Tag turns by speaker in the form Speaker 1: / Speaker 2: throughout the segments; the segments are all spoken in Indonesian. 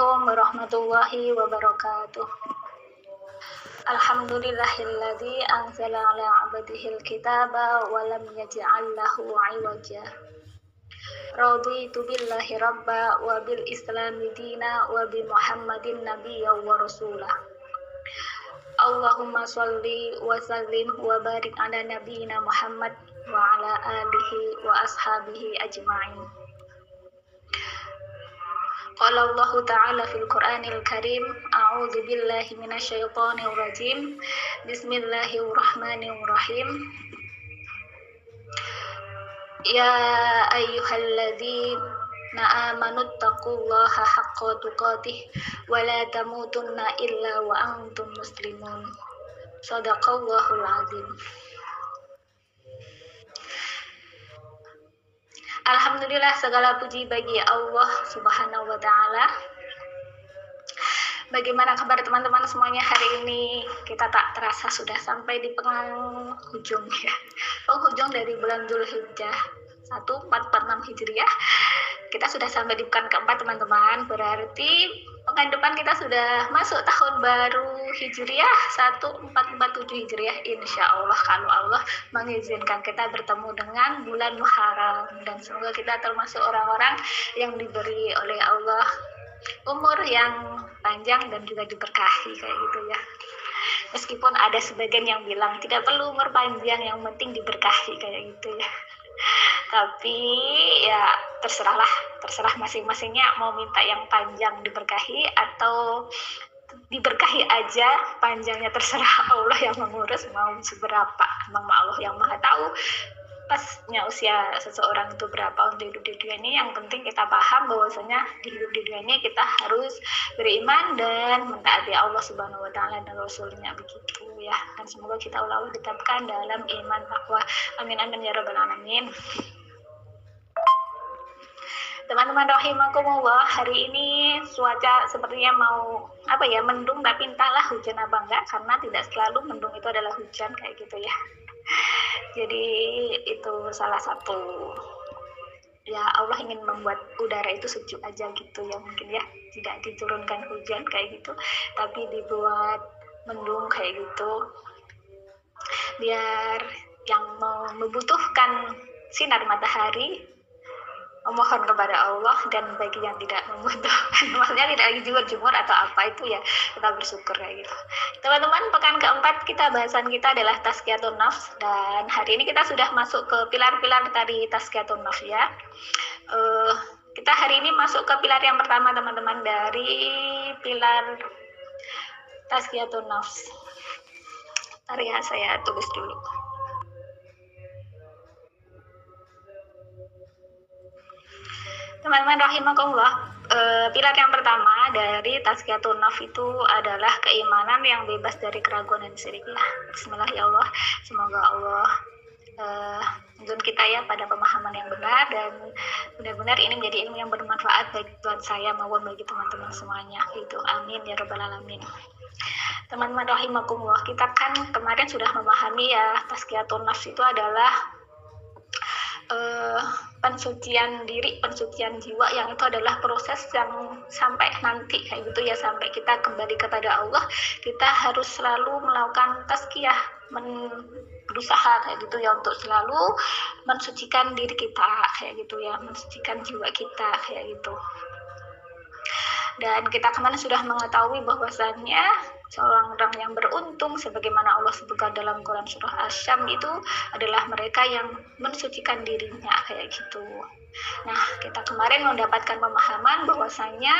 Speaker 1: Assalamualaikum warahmatullahi wabarakatuh. Alhamdulillahilladzi anzala ala 'abdihil kitaba wa lam yaj'al lahu 'iwaja. Raditu billahi rabba wa bil islami dina wa bi Muhammadin nabiyya wa rasulah. Allahumma sholli wa sallim wa barik ala nabiyyina Muhammad wa ala alihi wa ashabihi ajma'in. Qala Allah Ta'ala fil Qur'anil Karim, a'udzu billahi minasyaitonir rajim. Bismillahirrahmanirrahim. Ya ayyuhalladzina amanu taqullaha haqqa tuqatih wa la tamutunna illa wa antum muslimun. Shadaqallahul azim. Alhamdulillah, segala puji bagi Allah Subhanahu wa Ta'ala. Bagaimana kabar teman-teman semuanya hari ini? Kita tak terasa sudah sampai di penghujung ya. Penghujung dari bulan Dzulhijjah 1446 Hijriah. Kita sudah sampai di pekan keempat teman-teman. Berarti pekan depan kita sudah masuk tahun baru Hijriah 1447 Hijriah, insya Allah, kalau Allah mengizinkan kita bertemu dengan bulan Muharram. Dan semoga kita termasuk orang-orang yang diberi oleh Allah umur yang panjang dan juga diberkahi kayak gitu ya. Meskipun ada sebagian yang bilang tidak perlu umur panjang, yang penting diberkahi kayak gitu ya. Tapi ya terserah masing-masingnya mau minta yang panjang diberkahi atau diberkahi aja, panjangnya terserah Allah yang mengurus mau seberapa. Memang Allah yang Maha tahu pasnya usia seseorang itu berapa untuk hidup di dunia ini. Yang penting kita paham bahwasanya di hidup di dunia ini kita harus beriman dan mentaati Allah Subhanahu wa Ta'ala dan Rasulnya, begitu ya. Dan semoga kita Allah ditetapkan dalam iman takwa. Amin amin ya rabbal alamin. Teman-teman rahimakumullah, hari ini cuaca sepertinya mau mendung, tapi entahlah hujan apa enggak, karena tidak selalu mendung itu adalah hujan kayak gitu ya. Jadi itu salah satu ya, Allah ingin membuat udara itu sejuk aja gitu ya, mungkin ya, tidak diturunkan hujan kayak gitu, tapi dibuat mendung kayak gitu, biar yang membutuhkan sinar matahari memohon kepada Allah, dan bagi yang tidak membutuhkan, maksudnya tidak lagi jemur atau apa itu ya, kita bersyukur kayak gitu. Teman-teman, pekan keempat bahasan kita adalah tazkiyatun nafs, dan hari ini kita sudah masuk ke pilar-pilar dari tazkiyatun nafs ya. Kita hari ini masuk ke pilar yang pertama teman-teman, dari pilar tazkiyatun nafs. Ntar ya, saya tulis dulu. Teman-teman rahimakumullah, pilar yang pertama dari tazkiyatun nafs itu adalah keimanan yang bebas dari keraguan dan syirik ya. Bismillah ya Allah, semoga Allah menuntun kita ya pada pemahaman yang benar, dan benar-benar ini menjadi ilmu yang bermanfaat baik buat saya maupun bagi teman-teman semuanya gitu. Amin ya rabbal alamin. Teman-teman rahimakumullah, kita kan kemarin sudah memahami ya, tazkiyatun nafs itu adalah pensucian diri, pensucian jiwa, yang itu adalah proses yang sampai nanti kayak gitu ya, sampai kita kembali kepada Allah, kita harus selalu melakukan tazkiyah, berusaha kayak gitu ya, untuk selalu mensucikan diri kita kayak gitu ya, mensucikan jiwa kita kayak gitu. Dan kita kemarin sudah mengetahui bahwasannya seorang orang yang beruntung, sebagaimana Allah sebutkan dalam Quran surah Asy-Syams, itu adalah mereka yang mensucikan dirinya kayak gitu. Nah, kita kemarin mendapatkan pemahaman bahwasanya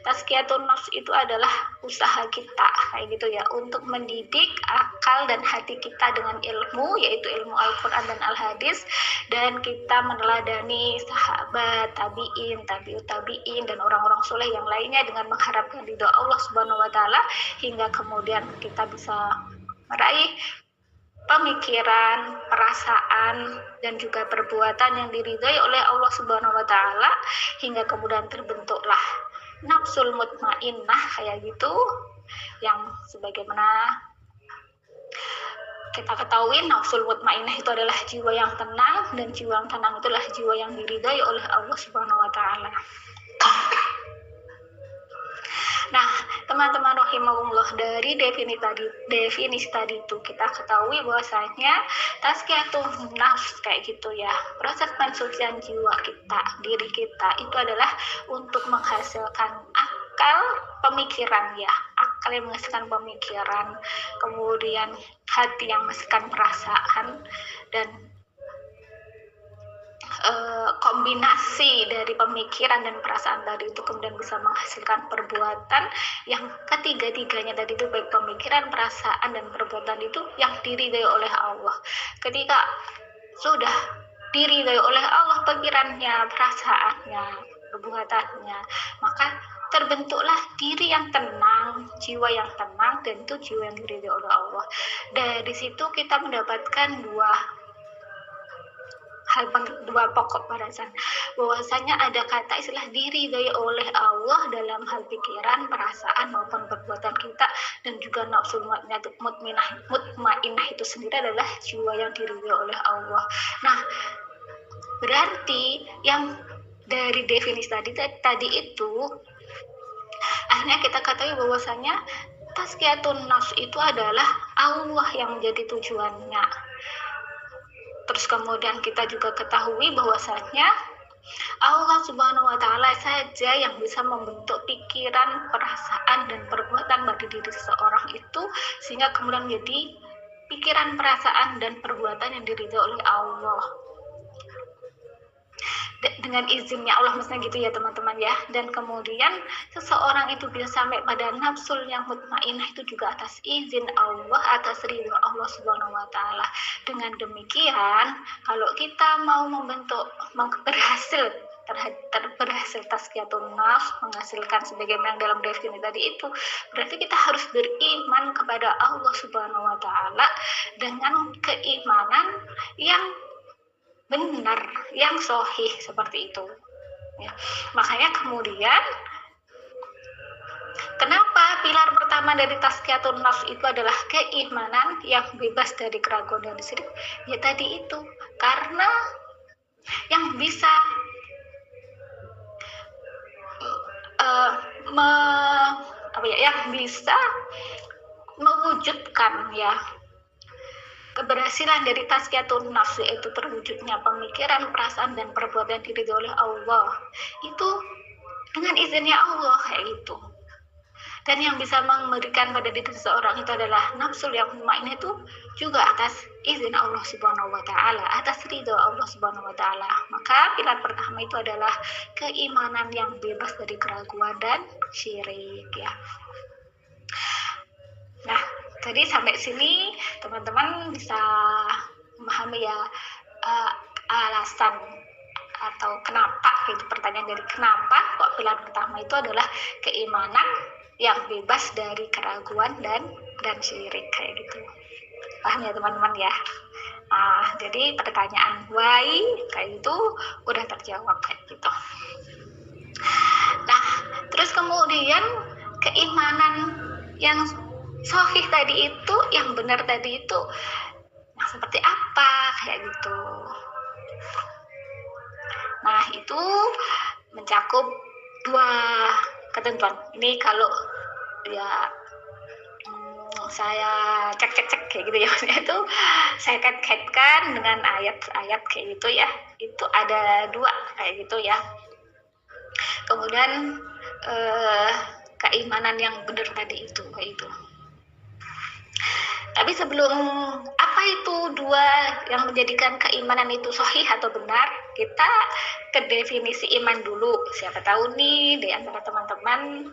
Speaker 1: tazkiyatun nafs itu adalah usaha kita kayak gitu ya, untuk mendidik akal dan hati kita dengan ilmu, yaitu ilmu Al-Quran dan Al-Hadis, dan kita meneladani sahabat, tabi'in, tabi'ut tabi'in, dan orang-orang soleh yang lainnya dengan mengharapkan ridha Allah Subhanahu wa Ta'ala, hingga kemudian kita bisa meraih pemikiran, perasaan, dan juga perbuatan yang diridhai oleh Allah Subhanahu wa Ta'ala, hingga kemudian terbentuklah nafsul mutmainnah kayak gitu, yang sebagaimana kita ketahui nafsul mutmainnah itu adalah jiwa yang tenang, dan jiwa yang tenang itulah jiwa yang diridhai oleh Allah Subhanahu wa Ta'ala. Nah, teman-teman rahimahullah, dari definisi tadi itu kita ketahui bahwasanya tazkiyatun nafs kayak gitu ya. Proses pensucian jiwa kita, diri kita itu adalah untuk menghasilkan akal pemikiran ya. Akal yang menghasilkan pemikiran, kemudian hati yang menghasilkan perasaan, dan kombinasi dari pemikiran dan perasaan tadi itu kemudian bisa menghasilkan perbuatan yang ketiga-tiganya tadi itu, baik pemikiran, perasaan, dan perbuatan itu yang diridhai oleh Allah. Ketika sudah diridhai oleh Allah pikirannya, perasaannya, perbuatannya, maka terbentuklah diri yang tenang, jiwa yang tenang, dan itu jiwa yang diridhai oleh Allah. Dari situ kita mendapatkan dua pokok balasan, bahwasanya ada kata istilah diridhai oleh Allah dalam hal pikiran, perasaan maupun perbuatan kita, dan juga nafsu mutmainah itu sendiri adalah jiwa yang diridhai oleh Allah. Nah, berarti yang dari definisi tadi itu akhirnya kita katakan bahwasanya tazkiyatun nafs itu adalah Allah yang menjadi tujuannya. Terus kemudian kita juga ketahui bahwasanya Allah Subhanahu wa Ta'ala saja yang bisa membentuk pikiran, perasaan, dan perbuatan bagi diri seseorang itu, sehingga kemudian menjadi pikiran, perasaan, dan perbuatan yang diridhai oleh Allah dengan izinnya Allah, maksudnya gitu ya teman-teman ya. Dan kemudian seseorang itu bisa sampai pada nafsul yang mutmainah itu juga atas izin Allah, atas ridho Allah Subhanahu wa Ta'ala. Dengan demikian, kalau kita mau berhasil tazkiyatun nafs, menghasilkan sebagaimana dalam definisi tadi itu, berarti kita harus beriman kepada Allah Subhanahu wa Ta'ala dengan keimanan yang benar, yang sahih, seperti itu ya. Makanya kemudian kenapa pilar pertama dari tazkiyatun nafs itu adalah keimanan yang bebas dari keraguan dan syirik? Ya tadi itu, karena yang bisa yang bisa mewujudkan ya keberhasilan dari tazkiyatun nafs, yaitu terwujudnya pemikiran, perasaan, dan perbuatan diridhai oleh Allah, itu dengan izinnya Allah kayak gitu. Dan yang bisa memberikan pada diri seseorang itu adalah nafsul yang mutmainah, itu juga atas izin Allah Subhanahu wa Ta'ala, atas ridho Allah Subhanahu wa Ta'ala. Maka pilar pertama itu adalah keimanan yang bebas dari keraguan dan syirik ya. Nah, jadi sampai sini teman-teman bisa memahami ya alasan atau kenapa, itu pertanyaan dari kenapa kok pilar pertama itu adalah keimanan yang bebas dari keraguan dan syirik kayak gitu. Paham ya teman-teman ya? Jadi pertanyaan why kayak itu udah terjawab kayak gitu. Nah, terus kemudian keimanan yang sahih tadi itu, yang benar tadi itu, nah seperti apa kayak gitu. Nah, itu mencakup dua ketentuan. Ini kalau ya saya cek kayak gitu ya, maksudnya itu saya kaitkan dengan ayat-ayat kayak gitu ya. Itu ada dua kayak gitu ya. Kemudian keimanan yang benar tadi itu kayak itu. Tapi sebelum apa itu dua yang menjadikan keimanan itu sahih atau benar, kita ke definisi iman dulu. Siapa tahu nih di antara teman-teman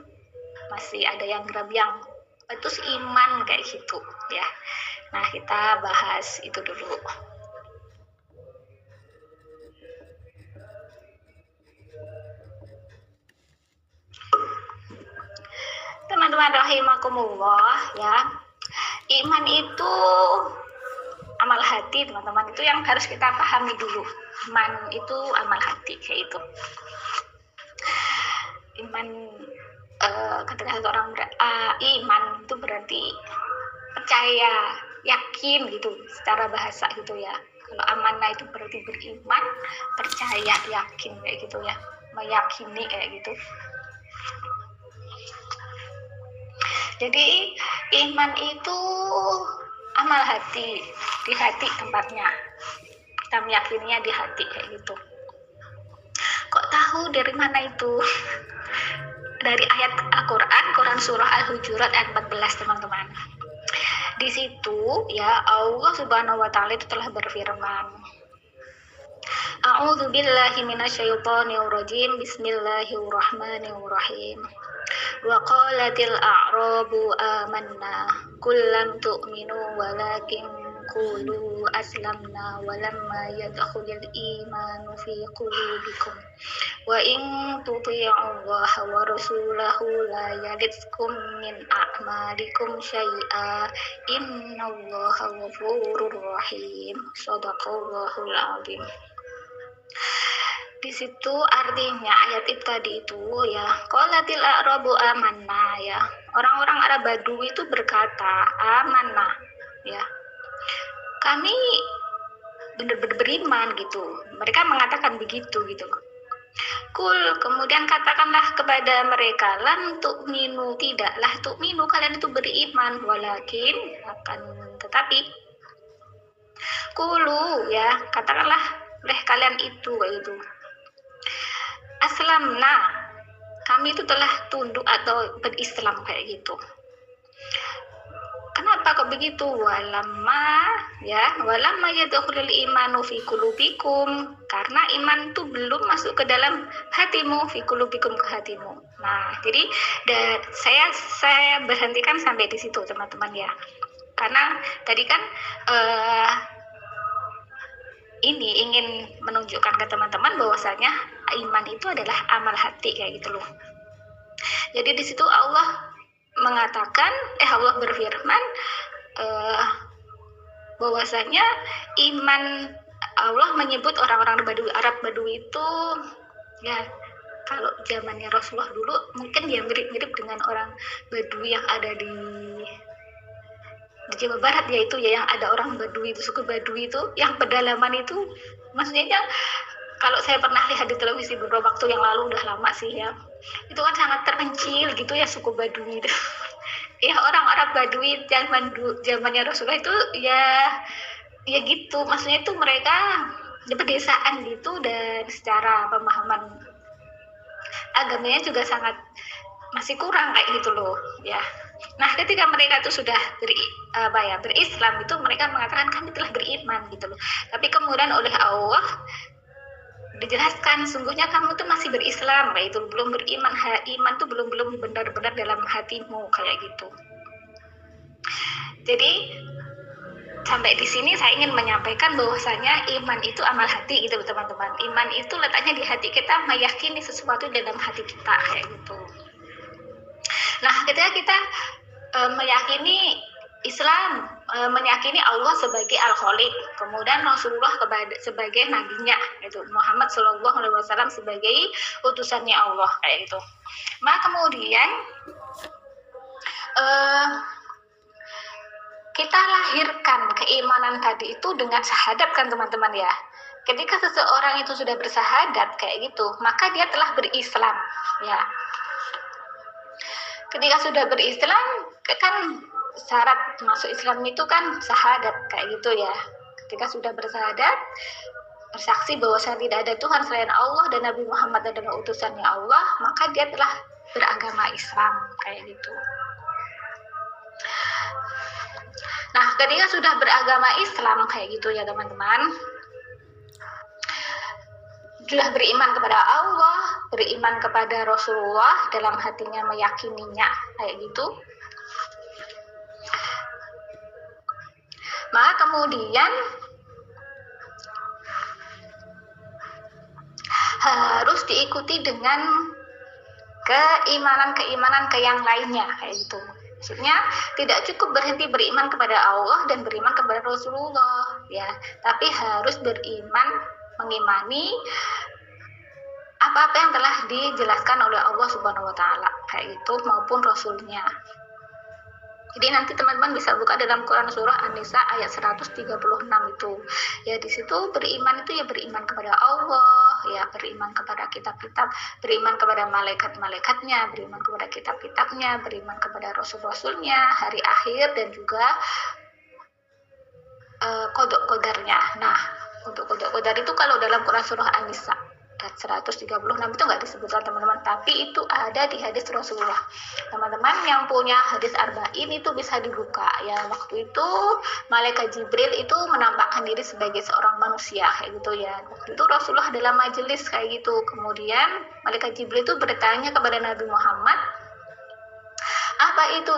Speaker 1: masih ada yang ragu yang itu iman kayak gitu ya. Nah, kita bahas itu dulu. Teman-teman rahimakumullah ya. Iman itu amal hati, teman-teman. Itu yang harus kita pahami dulu. Iman itu amal hati kayak itu. Iman ketika seorang iman itu berarti percaya, yakin gitu secara bahasa gitu ya. Kalau amanah itu berarti beriman, percaya, yakin kayak gitu ya, meyakini kayak gitu. Jadi iman itu amal hati, di hati tempatnya. Kita meyakininya di hati kayak gitu. Kok tahu dari mana itu? Dari ayat Al-Quran, Quran surah Al-Hujurat ayat 14 teman-teman. Di situ ya Allah Subhanahu wa taala itu telah berfirman. A'udzu billahi minasyaitonir rajim. Bismillahirrahmanirrahim. Wa qalatil a'rabu amanna qul lam tu'minu walakin qulu aslamna walamma yadkhulul imanu fi qulubikum wa in tuti'u Allaha wa rasulahu la yalidkum min a'malikum syai'a innallaha ghafurur rahim. Shadaqallahul azim. Di situ artinya ayat itu tadi itu ya, qalatil a'rabu amanna ya. Orang-orang Arab Badui itu berkata amanna ya. Kami benar-benar beriman gitu. Mereka mengatakan begitu gitu. Kul, kemudian katakanlah kepada mereka, lam tu'minu, tidaklah tu'minu kalian itu beriman, walakin akan tetapi kulu ya, katakanlah oleh kalian itu itu. Aslamna, kami itu telah tunduk atau berislam kayak gitu. Kenapa kok begitu? Walamma yadkhulul imanu fi qulubikum, karena iman itu belum masuk ke dalam hatimu, fi qulubikum, ke hatimu. Nah, jadi saya berhentikan sampai di situ teman-teman ya. Karena tadi kan ini ingin menunjukkan ke teman-teman bahwasanya iman itu adalah amal hati kayak gitu loh. Jadi di situ Allah mengatakan, Allah berfirman bahwasanya iman, Allah menyebut orang-orang Arab Badui itu ya, kalau zamannya Rasulullah dulu mungkin dia mirip-mirip dengan orang Badui yang ada di Jawa Barat, yaitu ya yang ada orang Badui itu, suku Badui itu yang pedalaman itu, maksudnya kalau saya pernah lihat di televisi beberapa waktu yang lalu, udah lama sih ya, itu kan sangat terpencil gitu ya suku Badui itu. Ya orang Arab Badui zamannya Rasulullah itu ya gitu, maksudnya itu mereka di pedesaan gitu, dan secara pemahaman agamanya juga sangat masih kurang kayak gitu loh ya. Nah, ketika mereka itu sudah berislam itu, mereka mengatakan kami telah beriman gitu loh. Tapi kemudian oleh Allah dijelaskan, sungguhnya kamu tuh masih berislam kayak itu, belum beriman. Iman tuh belum benar-benar dalam hatimu kayak gitu. Jadi sampai di sini saya ingin menyampaikan bahwasanya iman itu amal hati gitu teman-teman. Iman itu letaknya di hati kita, meyakini sesuatu dalam hati kita kayak gitu. Nah, ketika kita meyakini Islam, meyakini Allah sebagai Al-Khaliq, kemudian Rasulullah sebagai nabinya, itu Muhammad SAW sebagai utusannya Allah kayak gitu. Maka kemudian kita lahirkan keimanan tadi itu dengan syahadat kan teman-teman ya. Ketika seseorang itu sudah bersahadat kayak gitu, maka dia telah berislam ya. Ketika sudah berislam, kan syarat masuk Islam itu kan syahadat kayak gitu ya. Ketika sudah bersahadat, bersaksi bahwa tidak ada Tuhan selain Allah dan Nabi Muhammad adalah utusannya Allah, maka dia telah beragama Islam kayak gitu. Nah, ketika sudah beragama Islam kayak gitu ya teman-teman, sudah beriman kepada Allah, beriman kepada Rasulullah, dalam hatinya meyakininya kayak gitu, maka kemudian harus diikuti dengan keimanan ke yang lainnya kayak gitu. Maksudnya tidak cukup berhenti beriman kepada Allah dan beriman kepada Rasulullah ya, tapi harus beriman, mengimani apa-apa yang telah dijelaskan oleh Allah Subhanahu wa taala kayak gitu, maupun Rasulnya. Jadi nanti teman-teman bisa buka dalam Quran surah An-Nisa ayat 136 itu. Ya di situ beriman itu ya beriman kepada Allah, ya beriman kepada kitab-kitab, beriman kepada malaikat-malaikatnya, beriman kepada kitab-kitabnya, beriman kepada rasul-rasulnya, hari akhir, dan juga qada-qadarnya. Nah, untuk qada-qadar itu kalau dalam Quran surah An-Nisa ayat 136 itu nggak disebutkan teman-teman, tapi itu ada di hadis Rasulullah. Teman-teman yang punya hadis arba'in itu bisa dibuka ya. Waktu itu malaikat Jibril itu menampakkan diri sebagai seorang manusia kayak gitu ya. Waktu itu Rasulullah dalam majelis kayak gitu. Kemudian malaikat Jibril itu bertanya kepada Nabi Muhammad, apa itu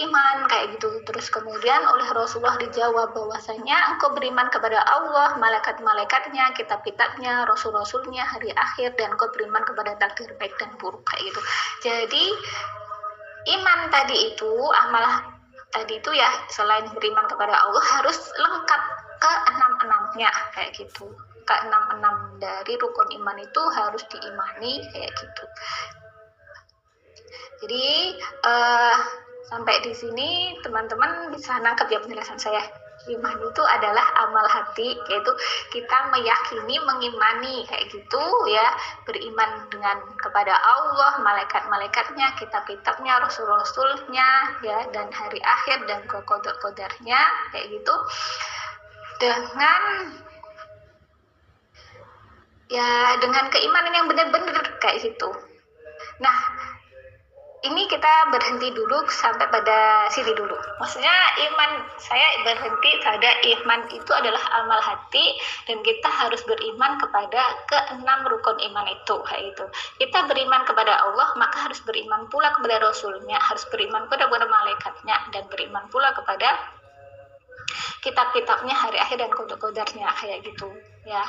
Speaker 1: iman kayak gitu. Terus kemudian oleh Rasulullah dijawab bahwasanya engkau beriman kepada Allah, malaikat-malaikatnya, kitab-kitabnya, rasul-rasulnya, hari akhir, dan engkau beriman kepada takdir baik dan buruk kayak gitu. Jadi iman tadi itu, amal tadi itu ya, selain beriman kepada Allah harus lengkap ke enam-enamnya kayak gitu. Ke enam-enam dari rukun iman itu harus diimani kayak gitu. Jadi sampai di sini teman-teman bisa nangkep ya penjelasan saya. Iman itu adalah amal hati, yaitu kita meyakini, mengimani kayak gitu ya, beriman dengan kepada Allah, malaikat-malaikatnya, kitab-kitabnya, rasul-rasulnya ya, dan hari akhir dan qada-qadarnya kayak gitu, dengan keimanan yang benar-benar kayak gitu. Nah, ini kita berhenti dulu sampai pada sini dulu. Maksudnya saya berhenti pada iman itu adalah amal hati, dan kita harus beriman kepada keenam rukun iman itu kayak gitu. Kita beriman kepada Allah, maka harus beriman pula kepada Rasulnya, harus beriman kepada malaikatnya, dan beriman pula kepada kitab-kitabnya, hari akhir, dan qada-qadarnya kayak gitu ya.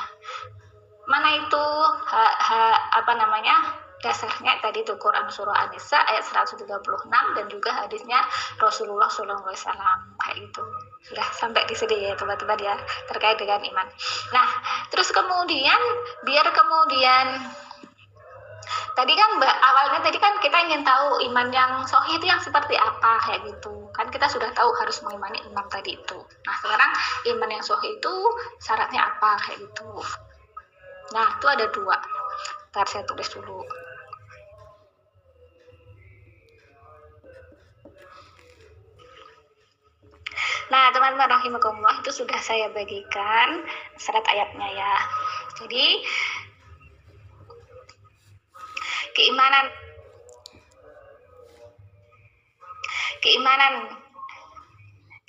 Speaker 1: Mana itu dasarnya tadi itu Quran surah An-Nisa ayat 136 dan juga hadisnya Rasulullah SAW kayak gitu. Sudah sampai di sini ya teman-teman ya, terkait dengan iman. Nah, terus kemudian tadi kan awalnya kita ingin tahu iman yang sahih itu yang seperti apa kayak gitu. Kan kita sudah tahu harus mengimani iman tadi itu. Nah, sekarang iman yang sahih itu syaratnya apa kayak gitu. Nah, itu ada 2. Ntar saya tulis dulu. Nah, teman-teman rahimakumullah, itu sudah saya bagikan syarat ayatnya ya. Jadi keimanan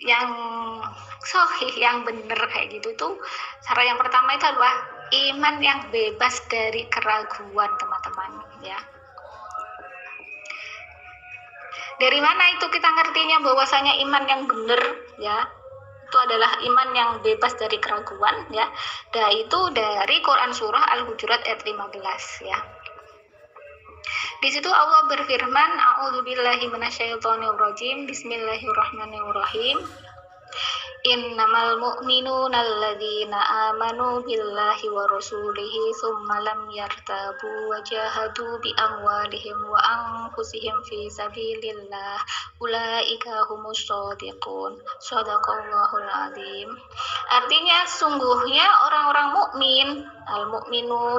Speaker 1: yang sahih, yang benar kayak gitu tuh, syarat yang pertama itu adalah iman yang bebas dari keraguan, teman-teman ya. Dari mana itu kita ngertinya bahwasanya iman yang benar ya? Itu adalah iman yang bebas dari keraguan ya. Dan itu dari Quran surah Al-Hujurat ayat 15 ya. Di situ Allah berfirman, A'udzubillahi minasyaitonirrajim, Bismillahirrahmanirrahim. Innamal mu'minuna alladzina amanu billahi wa rasulihi tsumma lam yartabu wa jahadu bi amwalihim wa anfusihim fi sabilillah ulaika humus shadiqun. Shadaqallahul azim. Artinya sungguhnya orang-orang mukmin,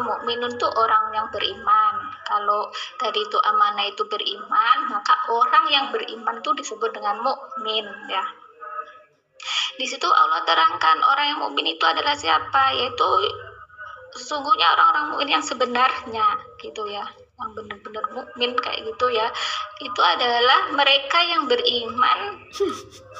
Speaker 1: mukminun itu orang yang beriman. Kalau tadi itu amanah itu beriman, maka orang yang beriman itu disebut dengan mukmin ya. Di situ Allah terangkan orang yang mukmin itu adalah siapa, yaitu sesungguhnya orang-orang mukmin yang sebenarnya gitu ya, yang benar-benar mukmin kayak gitu ya, itu adalah mereka yang beriman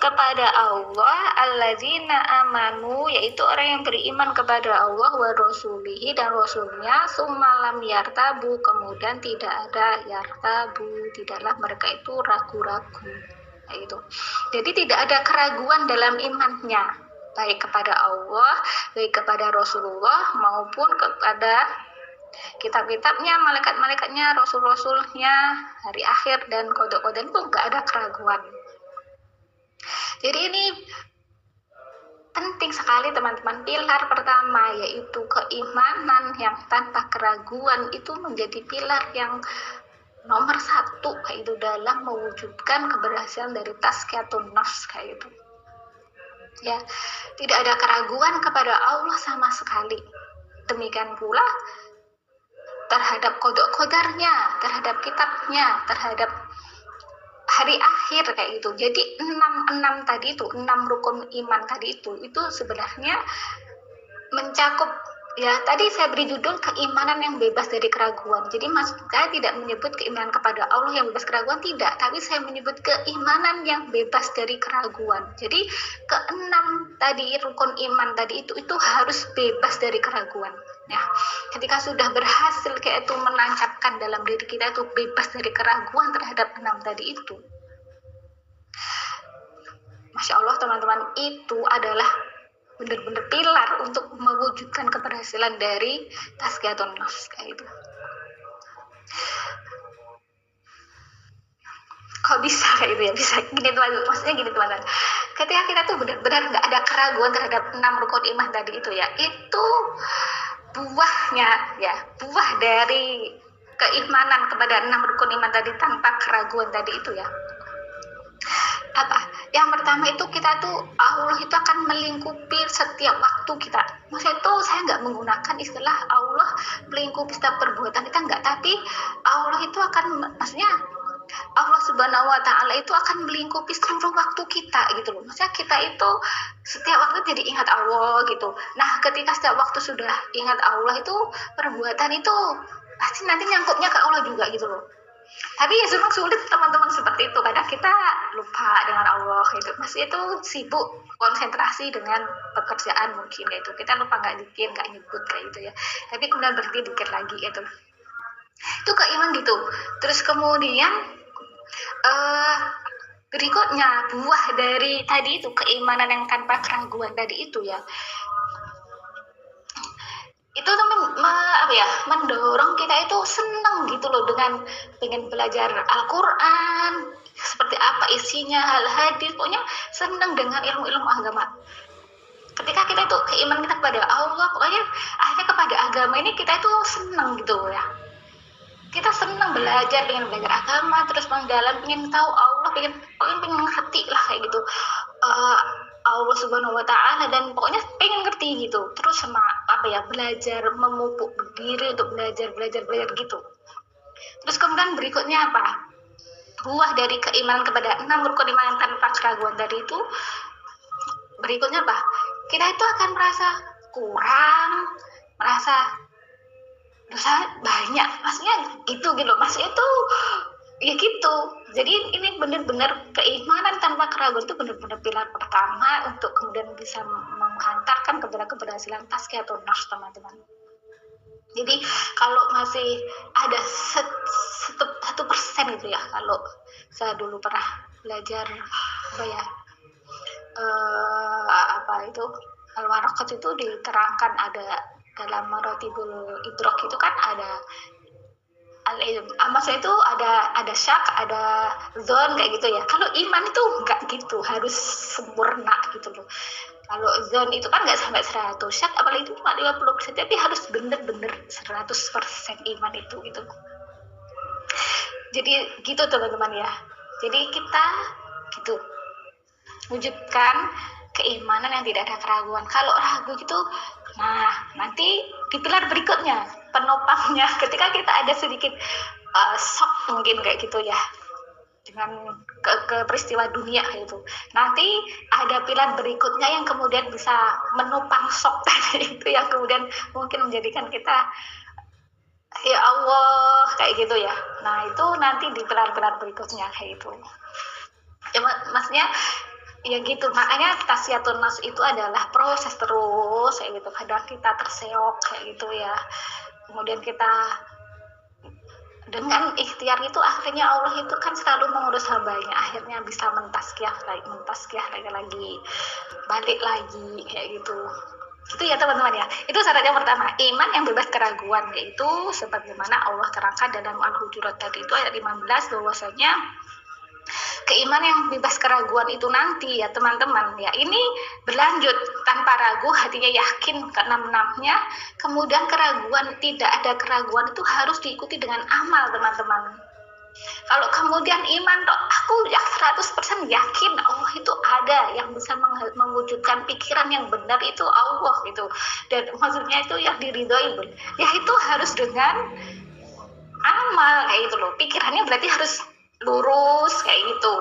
Speaker 1: kepada Allah, alladzina amanu, yaitu orang yang beriman kepada Allah wa rasulihi, dan rasulnya, summa lam yartabu, kemudian tidak ada yartabu, tidaklah mereka itu ragu-ragu. Itu. Jadi tidak ada keraguan dalam imannya, baik kepada Allah, baik kepada Rasulullah, maupun kepada kitab-kitabnya, malaikat-malaikatnya, rasul-rasulnya, hari akhir, dan qada-qadar, itu nggak ada keraguan. Jadi ini penting sekali teman-teman. Pilar pertama yaitu keimanan yang tanpa keraguan itu menjadi pilar yang nomor 1 kayak itu dalam mewujudkan keberhasilan dari tazkiyatun nafs kayak itu ya. Tidak ada keraguan kepada Allah sama sekali. Demikian pula terhadap kodok kodarnya, terhadap kitabnya, terhadap hari akhir kayak gitu. Jadi enam tadi itu, 6 rukun iman tadi itu sebenarnya mencakup, ya tadi saya beri judul keimanan yang bebas dari keraguan. Jadi saya tidak menyebut keimanan kepada Allah yang bebas keraguan, tidak, tapi saya menyebut keimanan yang bebas dari keraguan. Jadi keenam tadi, rukun iman tadi itu harus bebas dari keraguan. Ya, ketika sudah berhasil kayak itu menancapkan dalam diri kita itu bebas dari keraguan terhadap 6 tadi itu, Masya Allah teman-teman, itu adalah benar-benar pilar untuk mewujudkan keberhasilan dari tazkiyatun nafs kayak itu. Kok bisa kayak itu ya? Bisa gini teman-teman, maksudnya gini teman-teman, ketika kita tuh benar-benar nggak ada keraguan terhadap 6 rukun iman tadi itu ya, itu buahnya ya, buah dari keimanan kepada 6 rukun iman tadi tanpa keraguan tadi itu ya, apa? Yang pertama itu kita tuh, Allah itu akan melingkupi setiap waktu kita. Maksudnya itu saya nggak menggunakan istilah Allah melingkupi setiap perbuatan kita, nggak, tapi Allah itu akan, maksudnya Allah Subhanahu wa Ta'ala itu akan melingkupi seluruh waktu kita gitu loh. Maksudnya kita itu setiap waktu jadi ingat Allah gitu. Nah, ketika setiap waktu sudah ingat Allah itu, perbuatan itu pasti nanti nyangkutnya ke Allah juga gitu loh. Tapi ya memang sulit teman-teman seperti itu, kadang kita lupa dengan Allah gitu, masih itu sibuk konsentrasi dengan pekerjaan mungkin gitu, kita lupa nggak dikir, nggak nyebut kayak gitu ya, tapi kemudian berhenti dikit lagi gitu, itu keiman gitu. Terus kemudian berikutnya buah dari tadi itu keimanan yang tanpa keraguan tadi itu ya, itu tuh mendorong kita itu senang gitu loh dengan pengen belajar Al-Quran, seperti apa isinya, hal hadis, pokoknya senang dengan ilmu-ilmu agama. Ketika kita itu keimanan kita kepada Allah, pokoknya akhirnya kepada agama ini kita itu senang gitu ya, kita senang belajar, pengen belajar agama, terus mendalam, pengen tahu Allah, pengen ngerti lah kayak gitu, Allah Subhanahu wa Ta'ala, dan pokoknya pengen ngerti gitu. Terus sama belajar, memupuk diri untuk belajar gitu. Terus kemudian berikutnya apa? Buah dari keimanan kepada 6 rukun iman yang tanpa keraguan tadi itu, berikutnya apa? Kita itu akan merasa kurang, merasa dosa banyak, maksudnya gitu, maksudnya itu ya gitu. Jadi ini benar-benar keimanan tanpa keraguan itu benar-benar pilar pertama untuk kemudian bisa menghantarkan kepada keberhasilan tazkiyatun nafs teman-teman. Jadi kalau masih ada 1% gitu ya, kalau saya dulu pernah belajar itu al-waraqat itu diterangkan ada dalam maratibul idrok itu kan ada al-ilm. Maksudnya itu ada syak, ada zon kayak gitu ya. Kalau iman itu enggak gitu, harus sempurna gitu loh. Kalau zon itu kan enggak sampai 100, syak apalagi itu cuma 50%, tapi harus bener-bener 100% iman itu gitu. Jadi gitu teman-teman ya. Jadi kita gitu wujudkan keimanan yang tidak ada keraguan. Kalau ragu gitu, nah nanti di pilar berikutnya penopangnya, ketika kita ada sedikit shock mungkin kayak gitu ya dengan ke peristiwa dunia gitu, nanti ada pilar berikutnya yang kemudian bisa menopang shock tadi itu, yang kemudian mungkin menjadikan kita ya Allah kayak gitu ya. Nah itu nanti di pilar-pilar berikutnya kayak itu ya, maksudnya ya gitu. Makanya tazkiyatun nafs itu adalah proses terus kayak gitu. Kadang kita terseok kayak gitu ya, kemudian kita dengan ikhtiar itu akhirnya Allah itu kan selalu mengurus hambanya, akhirnya bisa mentazkiyah lagi, balik lagi kayak gitu. Itu ya teman-teman ya. Itu syarat yang pertama, iman yang bebas keraguan, yaitu sebagaimana Allah terangkan dalam Al-Hujurat tadi itu ayat 15, bahwasanya keimanan yang bebas keraguan itu nanti ya teman-teman ya, ini berlanjut tanpa ragu, hatinya yakin keenam-enamnya, kemudian keraguan, tidak ada keraguan itu harus diikuti dengan amal teman-teman. Kalau kemudian iman aku ya 100% yakin Allah itu ada, yang bisa mewujudkan pikiran yang benar itu Allah gitu, dan maksudnya itu yang diridhoi ya, itu harus dengan amal kayak gitu loh. Pikirannya berarti harus lurus kayak gitu.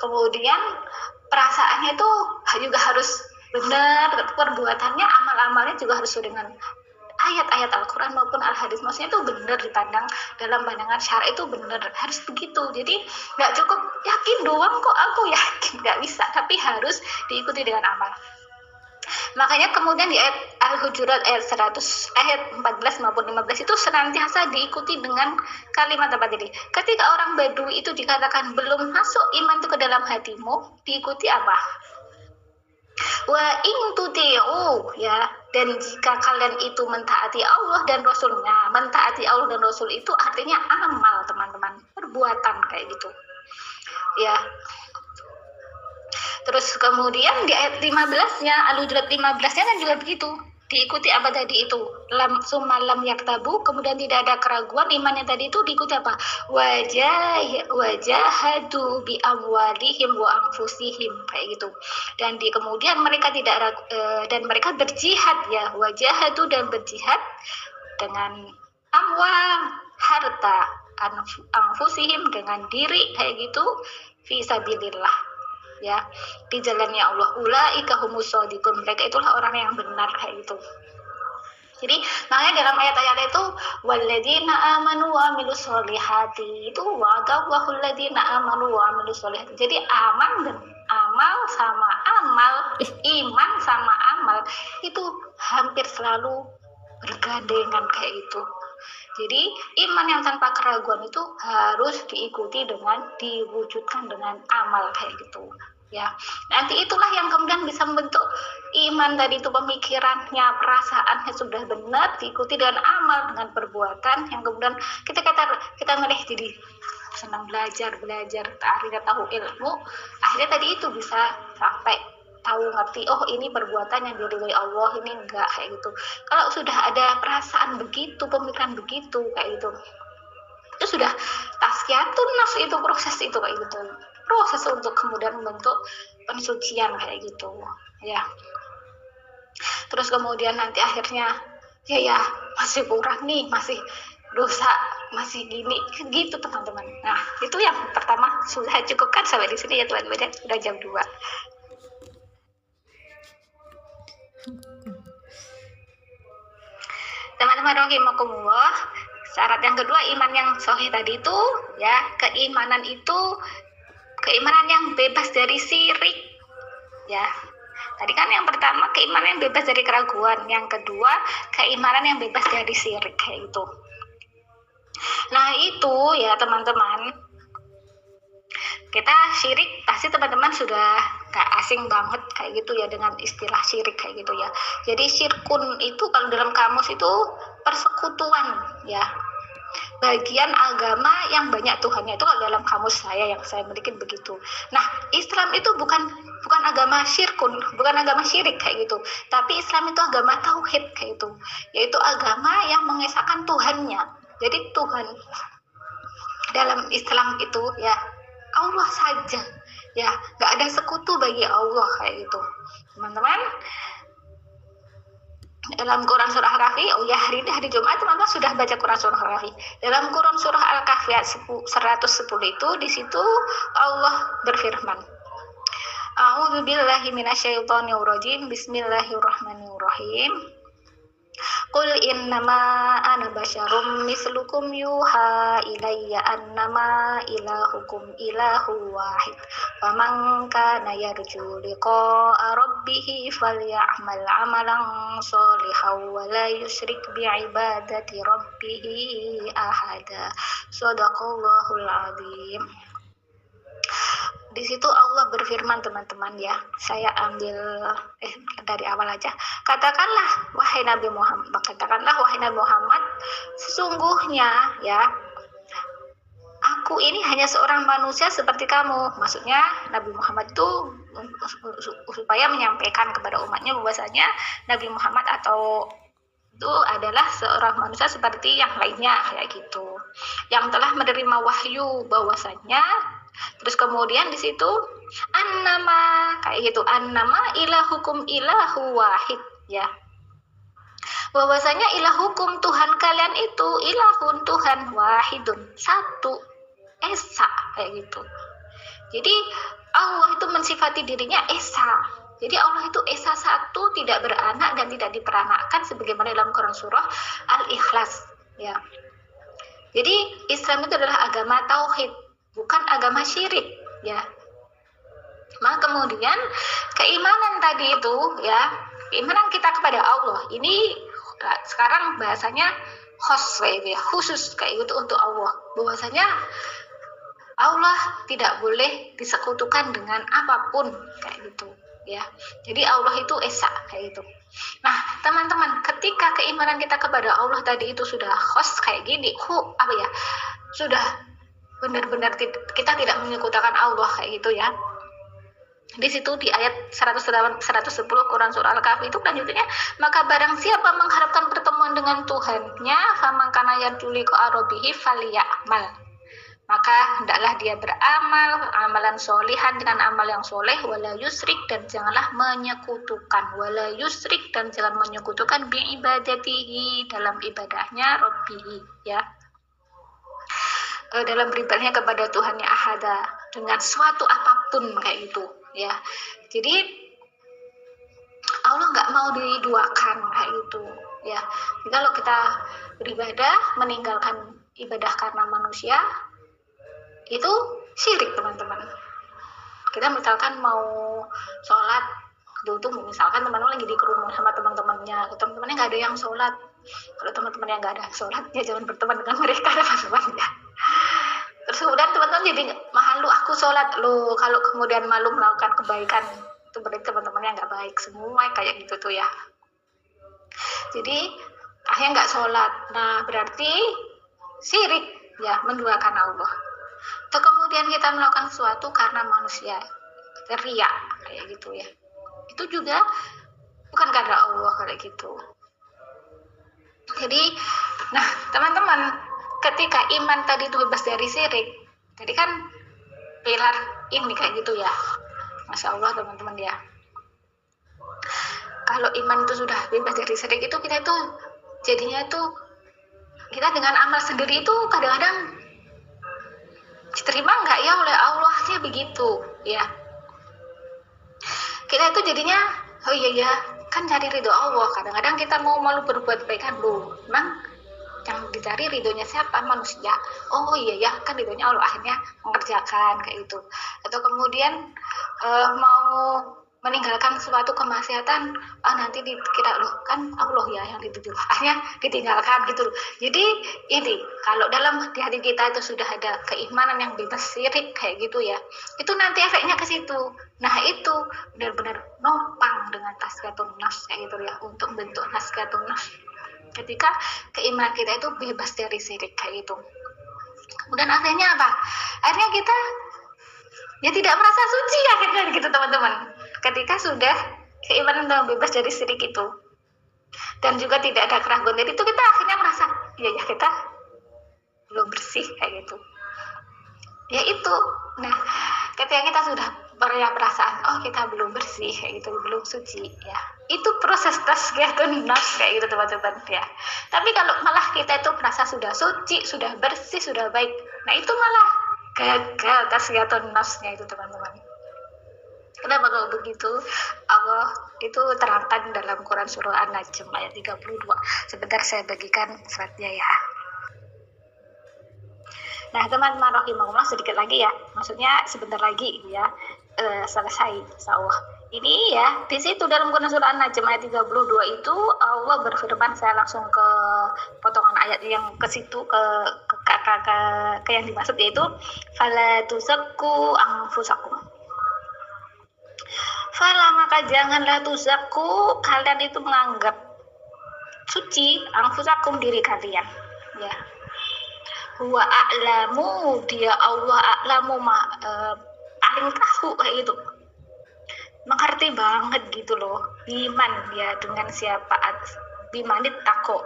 Speaker 1: Kemudian perasaannya itu juga harus benar, perbuatannya, amal-amalnya juga harus dengan ayat-ayat Al-Quran maupun Al-Hadis, maksudnya itu benar dipandang dalam pandangan syara, itu benar, harus begitu. Jadi nggak cukup yakin doang kok aku yakin, nggak bisa, tapi harus diikuti dengan amal. Makanya kemudian di ayat Al-Hujurat ayat 100, ayat 14 maupun 15 itu senantiasa diikuti dengan kalimat apa tadi? Ketika orang Badui itu dikatakan belum masuk iman itu ke dalam hatimu, diikuti apa? Wa in tuti'u, ya, dan jika kalian itu mentaati Allah dan Rasulnya. Mentaati Allah dan Rasul itu artinya amal, teman-teman, perbuatan kayak gitu ya. Terus kemudian di ayat 15-nya, Al-Hujurat 15-nya kan juga begitu. Diikuti apa tadi itu? Sumalam yaktabu, kemudian tidak ada keraguan imannya tadi itu, diikuti apa? Wajahadu bi amwalihim wa anfusihim kayak gitu. Dan kemudian mereka tidak dan mereka berjihad ya, wajahadu, dan berjihad dengan amwal, harta, anfusihim, dengan diri kayak gitu, fi sabilillah ya, di jalannya Allah. Ulaika humus shodiqun, mereka itulah orang yang benar kayak gitu. Jadi makanya dalam ayat-ayat itu walladzina amanu wa amilus solihati, itu wa'adallahu alladzina amanu wa amilus solihati. Jadi amal sama amal, iman sama amal itu hampir selalu bergandengan kayak itu. Jadi iman yang tanpa keraguan itu harus diikuti dengan, diwujudkan dengan amal kayak gitu ya. Nanti itulah yang kemudian bisa membentuk iman tadi itu, pemikirannya, perasaannya sudah benar, diikuti dengan amal, dengan perbuatan yang kemudian kita ngelihat jadi senang belajar, akhirnya tahu ilmu, akhirnya tadi itu bisa sampai tahu, ngerti, oh ini perbuatan yang diridhoi Allah, ini enggak kayak gitu. Kalau sudah ada perasaan begitu, pemikiran begitu kayak gitu, itu sudah tazkiyatun nafs, itu proses itu kayak gitu, proses untuk kemudian membentuk pensucian kayak gitu ya. Terus kemudian nanti akhirnya ya masih kurang nih, masih dosa, masih gini gitu teman-teman. Nah itu yang pertama, sudah cukupkan sampai di sini ya teman-teman, udah jam 2. Teman-teman rahimakumullah, syarat yang kedua iman yang sahih tadi itu ya, keimanan itu keimanan yang bebas dari syirik ya. Tadi kan yang pertama keimanan yang bebas dari keraguan, yang kedua keimanan yang bebas dari syirik kayak itu. Nah itu ya teman-teman, kita syirik pasti teman-teman sudah gak asing banget kayak gitu ya dengan istilah syirik kayak gitu ya. Jadi syirkun itu kalau dalam kamus itu persekutuan ya, bagian agama yang banyak Tuhannya, itu kalau dalam kamus saya yang saya miliki begitu. Nah Islam itu bukan agama syirkun, bukan agama syirik kayak gitu, tapi Islam itu agama tauhid kayak gitu, yaitu agama yang mengesahkan Tuhannya. Jadi Tuhan dalam Islam itu ya Allah saja ya, nggak ada sekutu bagi Allah kayak gitu teman-teman. Dalam Quran surah Al-Kahfi, oh ya hari Jumat teman-teman sudah baca Quran surah Al-Kahfi. Dalam Quran surah Al-Kahfi 110 itu, di situ Allah berfirman, A'udzubillahi minasyaitonir rajim, bismillahirrahmanirrahim. Qul innama ana basyarum mislukum yuha ilayya annama ilahukum ilahu wahid faman kana yarju liqa'a rabbih falyamal amalan sholihan wa la yusyrik bi'ibadati rabbih ahada. Shadaqallahul azim. Di situ Allah berfirman teman-teman ya, saya ambil dari awal aja. Katakanlah wahai Nabi Muhammad, sesungguhnya ya aku ini hanya seorang manusia seperti kamu. Maksudnya Nabi Muhammad itu supaya menyampaikan kepada umatnya bahwasanya Nabi Muhammad atau itu adalah seorang manusia seperti yang lainnya kayak gitu, yang telah menerima wahyu bahwasanya. Terus kemudian di situ annama kayak gitu, annama ilahukum ilahu wahid ya. bahwasanya ilahukum, Tuhan kalian itu ilahun, Tuhan wahidun, satu, esa, kayak gitu. Jadi Allah itu mensifati dirinya esa. Jadi Allah itu esa, satu, tidak beranak dan tidak diperanakkan, sebagaimana dalam Quran surah Al-Ikhlas, ya. Jadi Islam itu adalah agama tauhid, bukan agama syirik, ya. Maka kemudian keimanan tadi itu, ya, keimanan kita kepada Allah ini sekarang bahasanya khusus kayak gitu untuk Allah, bahwasanya Allah tidak boleh disekutukan dengan apapun kayak gitu, ya. Jadi Allah itu esa kayak gitu. Nah, teman-teman, ketika keimanan kita kepada Allah tadi itu sudah kayak gini, sudah benar-benar kita tidak menyekutukan Allah kayak gitu, ya. Di situ di ayat 110 Quran surah Al-Kahfi itu lanjutnya, maka barang siapa mengharapkan pertemuan dengan Tuhannya, faman kana yarjuli qarabihi falyamal, maka hendaklah dia beramal amalan solihan dengan amal yang soleh, wala yusrik, dan janganlah menyekutukan, wala yusrik, dan jangan menyekutukan bi ibadatihi, dalam ibadahnya, rabbihi, ya, dalam beribadahnya kepada Tuhannya ahada, dengan suatu apapun kayak gitu, ya. Jadi Allah nggak mau diduakan kayak gitu, ya. Jadi kalau kita beribadah meninggalkan ibadah karena manusia, itu syirik, teman-teman. Kita misalkan mau sholat, itu misalkan teman-teman lagi dikerumun sama teman-temannya nggak ada yang sholat. Kalau teman-temannya nggak ada sholat, ya jangan berteman dengan mereka, teman-teman, ya. Terus kemudian teman-teman jadi malu, aku sholat loh, kalau kemudian malu melakukan kebaikan, itu berarti teman-temannya nggak baik semua kayak gitu tuh, ya. Jadi akhirnya nggak sholat, nah berarti syirik, ya, menduakan Allah. Atau kemudian kita melakukan sesuatu karena manusia, riya kayak gitu, ya, itu juga bukan karena Allah kayak gitu. Jadi, nah teman-teman, ketika iman tadi itu bebas dari syirik, tadi kan pilar ini kayak gitu, ya. Masya Allah, teman-teman, ya. Kalau iman itu sudah bebas dari syirik, itu kita itu jadinya itu kita dengan amal sendiri itu kadang-kadang diterima nggak ya oleh Allah, sih begitu, ya. Kita itu jadinya, oh iya ya, kan cari ridho Allah. Kadang-kadang kita mau malu berbuat kebaikan, loh, memang yang dicari ridhonya siapa? Manusia. Oh iya ya, kan ridhonya Allah, akhirnya mengerjakan kayak gitu. Atau kemudian mau meninggalkan suatu kemaksiatan, nanti dikira loh kan Allah ya yang dituju, akhirnya ditinggalkan gitu loh. Jadi ini kalau dalam hati kita itu sudah ada keimanan yang bebas syirik kayak gitu, ya, itu nanti efeknya ke situ. Nah itu benar-benar nopang dengan tazkiyatun nafs kayak gitu, ya, untuk bentuk tazkiyatun nafs ketika keimanan kita itu bebas dari syirik kayak gitu. Kemudian akhirnya apa? Akhirnya kita ya tidak merasa suci akhirnya gitu, teman-teman. Ketika sudah keimanan yang bebas dari syirik itu, dan juga tidak ada keraguan dari itu, kita akhirnya merasa ya kita belum bersih kayak gitu, ya itu. Nah ketika kita sudah punya perasaan oh kita belum bersih kayak gitu, belum suci, ya, itu proses tazkiyatun nafs kayak gitu, teman-teman, ya. Tapi kalau malah kita itu merasa sudah suci, sudah bersih, sudah baik, nah itu malah gagal tazkiyatun nafsnya itu, teman-teman. Kenapa kalau begitu? Allah itu terangkan dalam Quran surah An-Najm ayat 32. Sebentar saya bagikan slide-nya, ya. Nah, teman-teman rahimahullah, sedikit lagi, ya. Maksudnya sebentar lagi, ya, selesai insyaallah. Ini, ya, di situ dalam Quran surah An-Najm ayat 32 itu Allah berfirman, saya langsung ke potongan ayat yang ke situ, ke yang dimaksud, yaitu fala tuzakku anfusakum. Fala, maka janganlah tuzakku, kalian itu menganggap suci, anfusakum, diri kalian, ya. Huwa a'lamu, dia Allah a'lamu, paling tahu kayak gitu, mengerti banget gitu loh, biman, ya, dengan siapa, bimanit tako,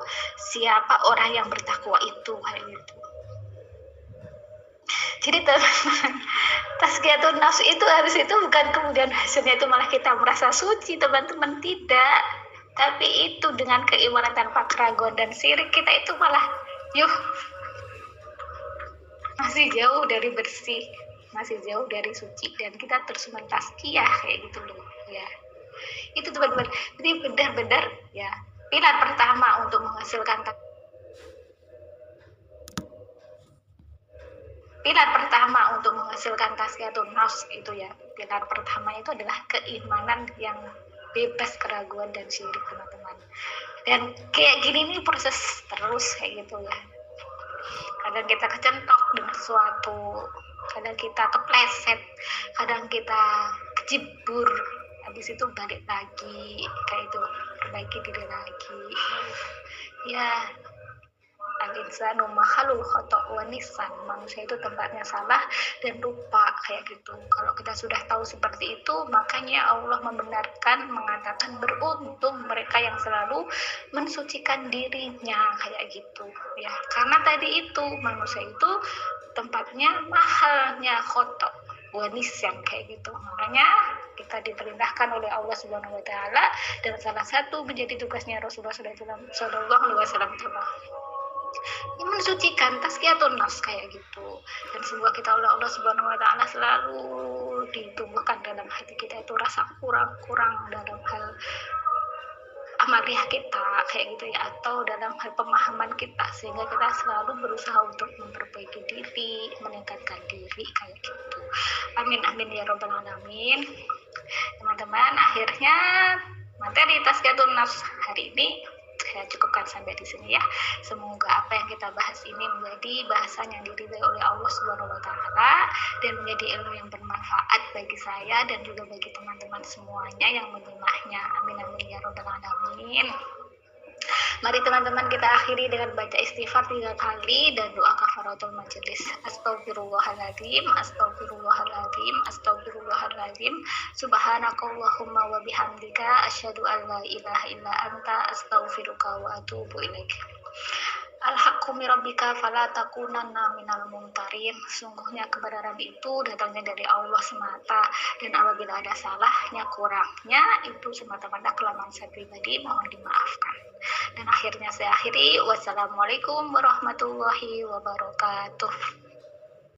Speaker 1: siapa orang yang bertakwa itu kayak gitu. Jadi teman-teman, tazkiyatun nafs itu harus itu bukan kemudian hasilnya itu malah kita merasa suci, teman-teman, tidak. Tapi itu dengan keimanan tanpa keraguan dan syirik, kita itu malah masih jauh dari bersih, masih jauh dari suci, dan kita terus mentazkiyah kayak gitu loh ya. Itu teman-teman, jadi benar-benar ya pilar pertama untuk menghasilkan tazkiyatun nafs itu ya, pilar pertama itu adalah keimanan yang bebas keraguan dan syirik teman-teman. Dan kayak gini nih proses terus kayak gitu ya. Kadang kita kecentok dengan sesuatu, kadang kita kepleset, kadang kita kejibur, habis itu balik lagi kayak itu, perbaiki diri lagi ya. Al-insanu makhluk khata' wa nisan, manusia itu tempatnya salah dan lupa kayak gitu. Kalau kita sudah tahu seperti itu, makanya Allah membenarkan, mengatakan beruntung mereka yang selalu mensucikan dirinya kayak gitu ya. Karena tadi itu manusia itu tempatnya mahalnya khata' wa nisan kayak gitu. Makanya kita diperintahkan oleh Allah Subhanahu wa taala, dan salah satu menjadi tugasnya Rasulullah sallallahu alaihi wasallam yang mensucikan tazkiyatun nafs kayak gitu. Dan semoga kita oleh Allah Subhanahu wa taala selalu ditumbuhkan dalam hati kita itu rasa kurang dalam hal amaliah kita kayak gitu ya, atau dalam hal pemahaman kita, sehingga kita selalu berusaha untuk memperbaiki diri, meningkatkan diri kayak gitu. Amin amin ya robbal alamin. Teman-teman, akhirnya materi tazkiyatun nafs hari ini saya cukupkan sampai di sini ya. Semoga apa yang kita bahas ini menjadi bahasan yang diridhai oleh Allah Subhanahu wa taala dan menjadi ilmu yang bermanfaat bagi saya dan juga bagi teman-teman semuanya yang menyimaknya. Amin amin ya robbal alamin. Mari teman-teman kita akhiri dengan baca istighfar 3 kali dan doa kafaratul majelis. Astagfirullahaladzim, astagfirullahaladzim, astagfirullahaladzim. Subhanakallahumma wa bihamdika asyhadu an la ilaha illa anta astaghfiruka wa atubu ilaik. Al-haqqu mirabbika fala takunanna minal mumtarin. Sungguhnya kebenaran itu datangnya dari Allah semata, dan apabila ada salahnya, kurangnya, itu semata-mata kelemahan saya pribadi, mohon dimaafkan. Dan akhirnya saya akhiri, wassalamualaikum warahmatullahi wabarakatuh.